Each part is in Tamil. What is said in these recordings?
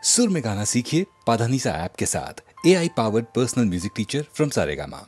सुर में गाना सीखिए पाधानीसा ऐप के साथ। AI powered personal music teacher from Saregama.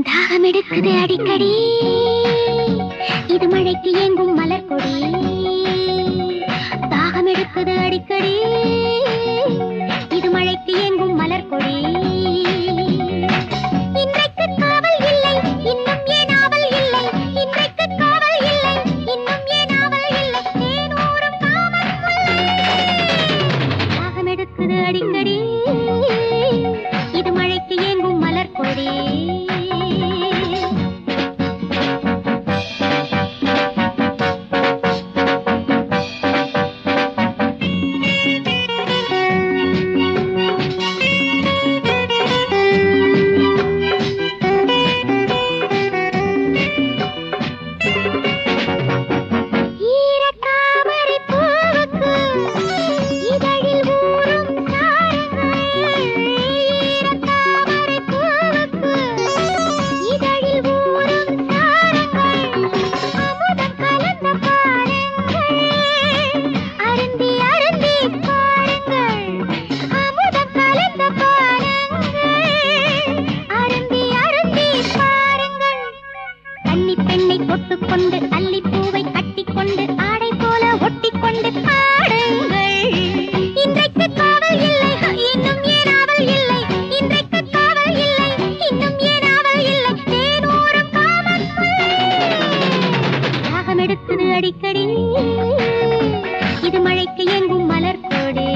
தாகம் எடுக்குது அடிக்கடி, இது மழைக்கு ஏங்கும் மலர் கொடி. தாகம் எடுக்குது அடிக்கடி, இது மழைக்கு ஏங்கும் மலர் கொடி. இன்றைக்கு காவல் இல்லை, இன்னும் ஏன் ஆவல் இல்லை. இன்றைக்கு காவல் இல்லை, இன்னும் ஏன் ஆவல் இல்லை. தேனூரும் காவல் இல்லை. தாகம் எடுக்குது அடிக்கடி, இது மழைக்கு ஏங்கும் மலர் கொடி. அடிக்கடி, இது மழைக்கு ஏங்கும் மலர் கொடி.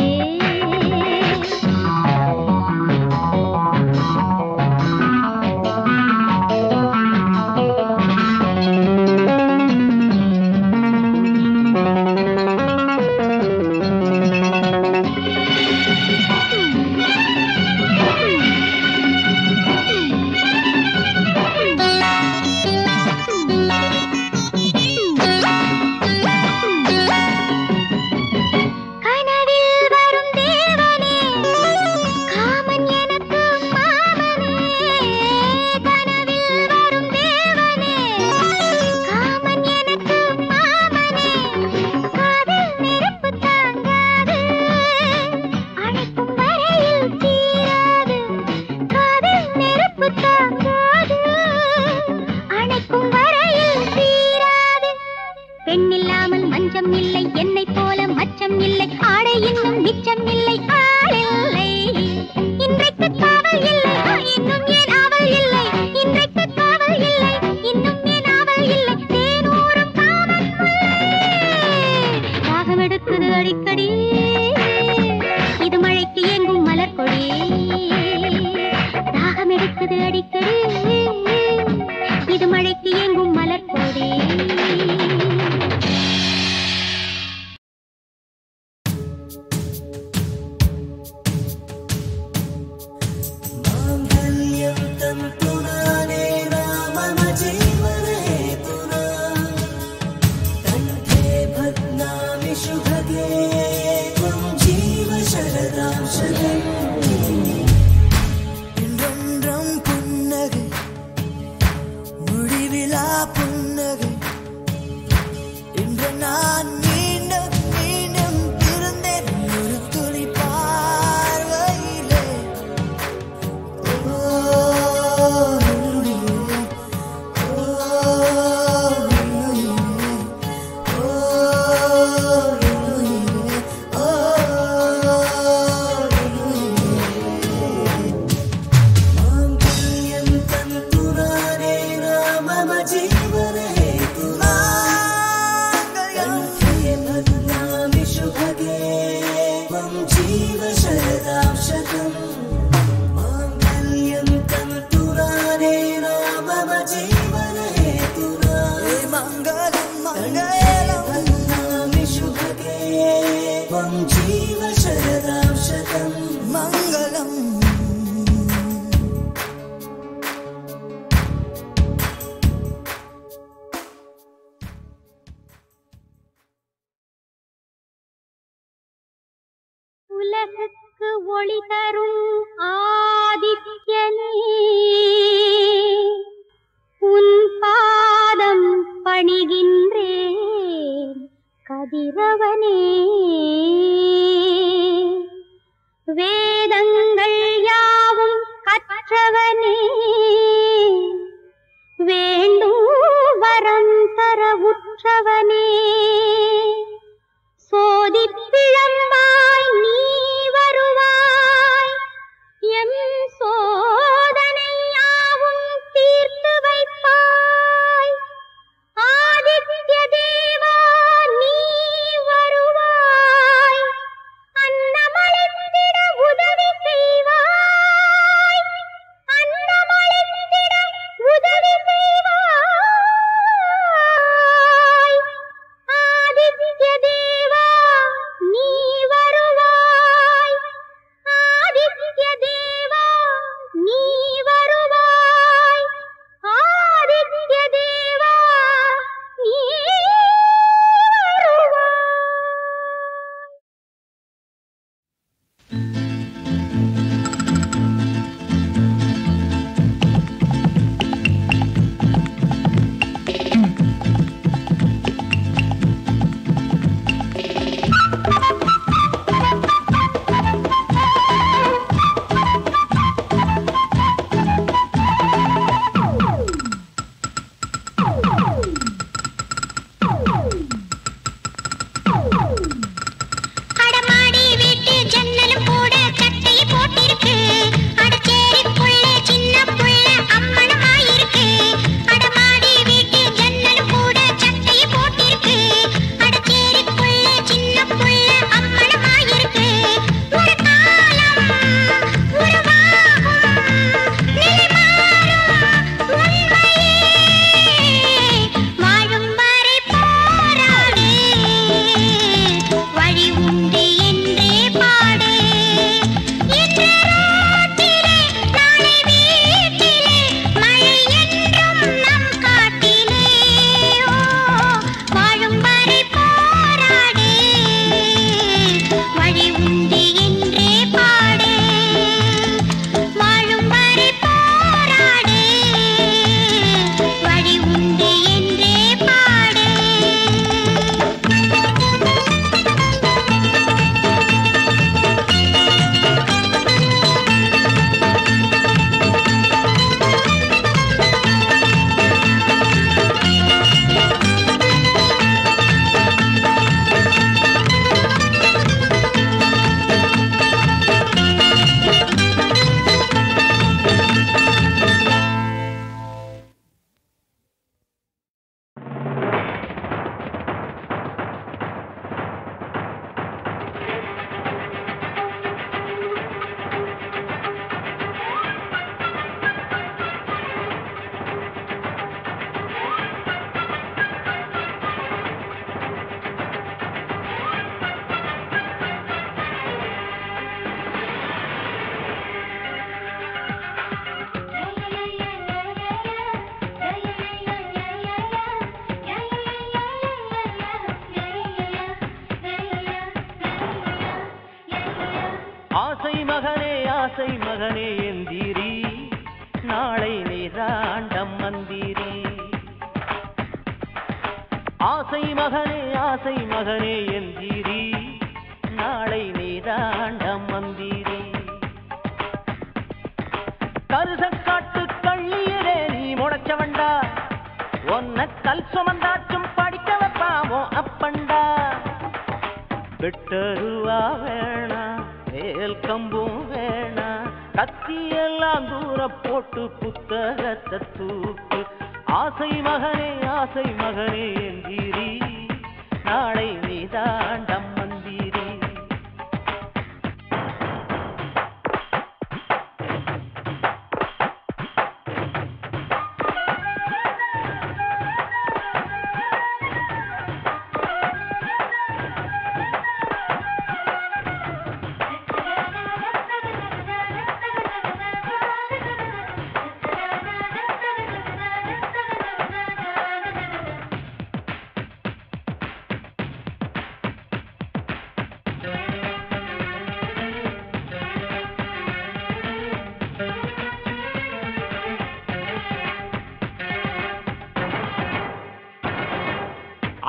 பெண்ணில்லாமல் மஞ்சம் இல்லை, என்னை போல மச்சம் இல்லை, ஆடை இன்னும் மிச்சம் இல்லை, ஆள் இல்லை. இன்றைக்கு காவல் இல்லை, இன்னும் ஏன் ஆவல் இல்லை. இன்றைக்கு காவல் இல்லை, இன்னும் ஏன் ஆவல் இல்லை. தேனூரும் காவல் இல்லை. தாகம் எடுக்குது அடிக்கடி, இது மழைக்கு ஏங்கும் மலர் கொடி. தாகம் எடுக்குது அடிக்கடி, இது மழைக்கு ஏங்கும் மலர் கொடி. உலகுக்கு ஒளி தரும் ஆதித்யனே, உன் பாதம் பணிகின்றேன் கதிரவனே. வேதங்கள் யாவும் கற்றவர் உற்றவனே வேண்டும் வரம் தர உற்றவனே சோதிப்பிழம்பாய் நீ வருவாய் எம் சோதனையாவும் தீர்த்து வைப்பாய் ஆதித்ய தேவா நீ வருவாய் அன்னமளித்திட உதவி செய்வாய் அன்னமளித்திட உதவி செய்வாய் ஆதித்ய தேவா நீ வருவாய் ஆதித்ய தேவா நீ வருவாய் ஆதித்ய தேவா நீ அடமாடி வீட்டு ஜன்னலும் கூட கட்டை போட்டிருக்கு அடச்சேரி புள்ள சின்ன புள்ள அம்மனமாயிருக்கு அடமாடி வீட்டு ஜன்னலும் கூட கட்டை போட்டிருக்கு அடச்சேரி புள்ள சின்ன புள்ள அம்மனமாயிருக்கு ஒரு காலம் உருவாகும் நிலைமாறும் உண்மையே வாழும் வரை போராடு வழி உண்டு என்றே பாடு இன்று ரோட்டிலே நாளை வீட்டிலே மழை என்றும் நம் காட்டிலே ஓ வாழும் வரை போராடு வழி உண்டு என்றே பாடு வாழும் வரை போராடு வழி உண்டு என்றே பாடு ஆசை மகனே எந்திரி நாளை நீராண்டம் மந்திரி ஆசை மகனே எந்திரி நாளை நீராண்டம் மந்திரி கருசக்காட்டு கள்ளியரே நீ முளைச்சவண்டா ஒன்ன கல் சுமந்தாச்சும் படிக்க வைப்பாமோ அப்பண்டா வெட்டருவா வேணா வேல் கம்பும் வேணா கத்தியெல்லாம் தூர போட்டு புத்தகத்தை தூக்கு ஆசை மகனே எந்திரி நாளை நீதாண்டம் மந்திரி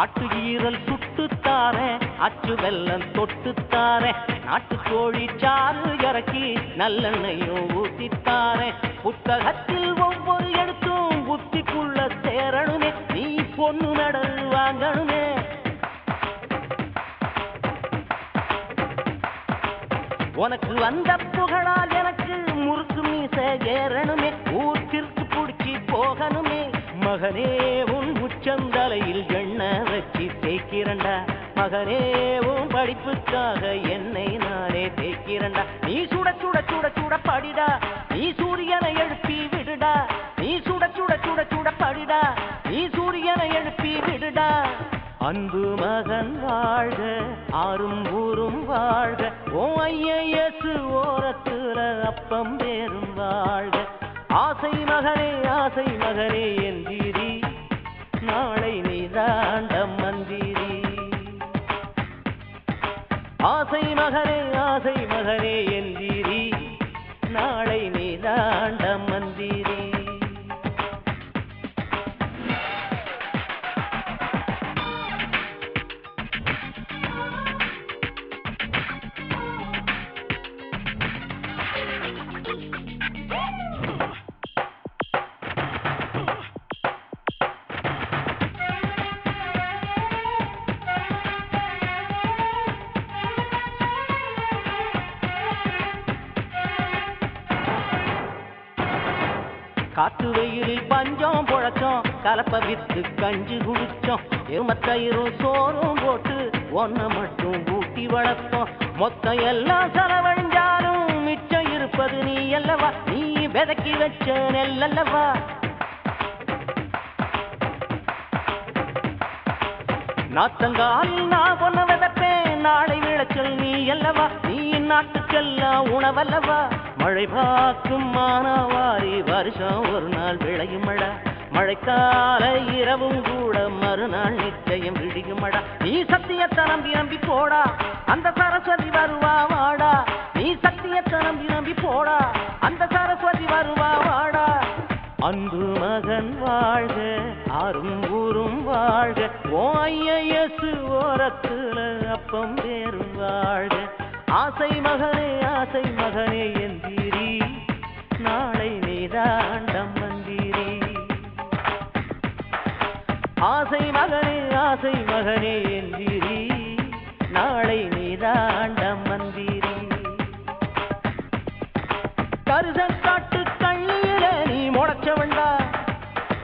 ஆட்டு ஈரல் சுட்டுத்தாரே அச்சு வெல்லம் தொட்டுத்தாரே நாட்டுக்கோழி சாறு இறக்கி நல்லெண்ணையும் ஊத்தித்தாரே புத்தகத்தில் ஒவ்வொரு எழுத்தும் புத்திக்குள்ள சேரணுமே நீ பொண்ணு மெடல் வாங்கணுமே உனக்கு வந்த புகழால் எனக்கு முறுக்கு மீச ஏறணுமே ஊத்திற்கு புடிச்சி போகணுமே மகனே உன் உச்சந்தலையில் எண்ணெய் வச்சு தேய்க்கிறண்டா மகனே உன் படிப்புக்காக என்னை நானே தேய்க்கிறண்டா நீ சுட சுட சுட சுட படிடா நீ சூரியனை எழுப்பி விடுடா நீ சுட சுட சுட சுட படிடா நீ சூரியனை எழுப்பி விடுடா அன்பு மகன் வாழ்க ஆறும் ஊரும் வாழ்க ஓ ஐயஸ் ஓரத்துல அப்பம் பேரும் வாழ்க ஆசை மகனே எந்திரி நாளை நீதாண்ட மந்திரி ஆசை மகனே எந்திரி நாளை நீதாண்ட மந்திரி காத்து வெயிலில் பஞ்சம் பொழச்சோம் கலப்ப வித்து கஞ்சி குடிச்சோம் எருமத்தயிரும் சோறும் போட்டு ஒன்ன மட்டும் ஊட்டி வளர்த்தோம் மொத்தம் எல்லாம் செலவழிஞ்சாலும் மிச்சம் இருப்பது நீ அல்லவா நீ விதக்கி வச்ச நெல்லல்லவா நாத்தங்காலில் நான் பொண்ண விதப்பேன் நாளை விளைச்சல் நீ அல்லவா நீ நாட்டுக்கெல்லாம் உணவல்லவா மழை பார்க்கும் மானாவாரி வருஷம் ஒரு நாள் விளையும் மழை மழைக்கால இரவும் கூட மறுநாள் நிச்சயம் விடியும் மழை நீ சத்தியத்தை நம்பி போடா அந்த சரஸ்வதி வருவா வாடா நீ சத்தியத்தை நம்பி போடா அந்த சரஸ்வதி வருவா வாடா அன்பு மகன் வாழ்க ஆறும் ஊரும் வாழ்க ஓ ஐயஸ் ஓரத்துல அப்பம் பேரும் வாழ்க ஆசை மகனே எந்திரி நாளை நீதாண்ட மந்திரி ஆசை மகனே எந்திரி நாளை நீதாண்ட மந்திரி கருசக்காட்டு கண்ணியில நீ முளைச்சவண்டா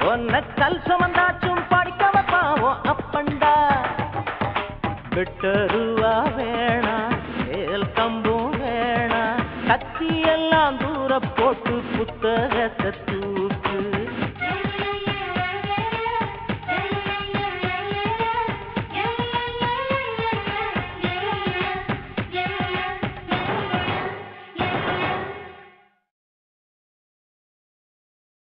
ஒன்ன கல் சுமந்தாச்சும் படிக்க வைப்பாவோ அப்பண்டா விட்டருவா வேணா கம்பும் வேணா கத்தி எல்லாம் தூர போட்டு புத்தகத்தை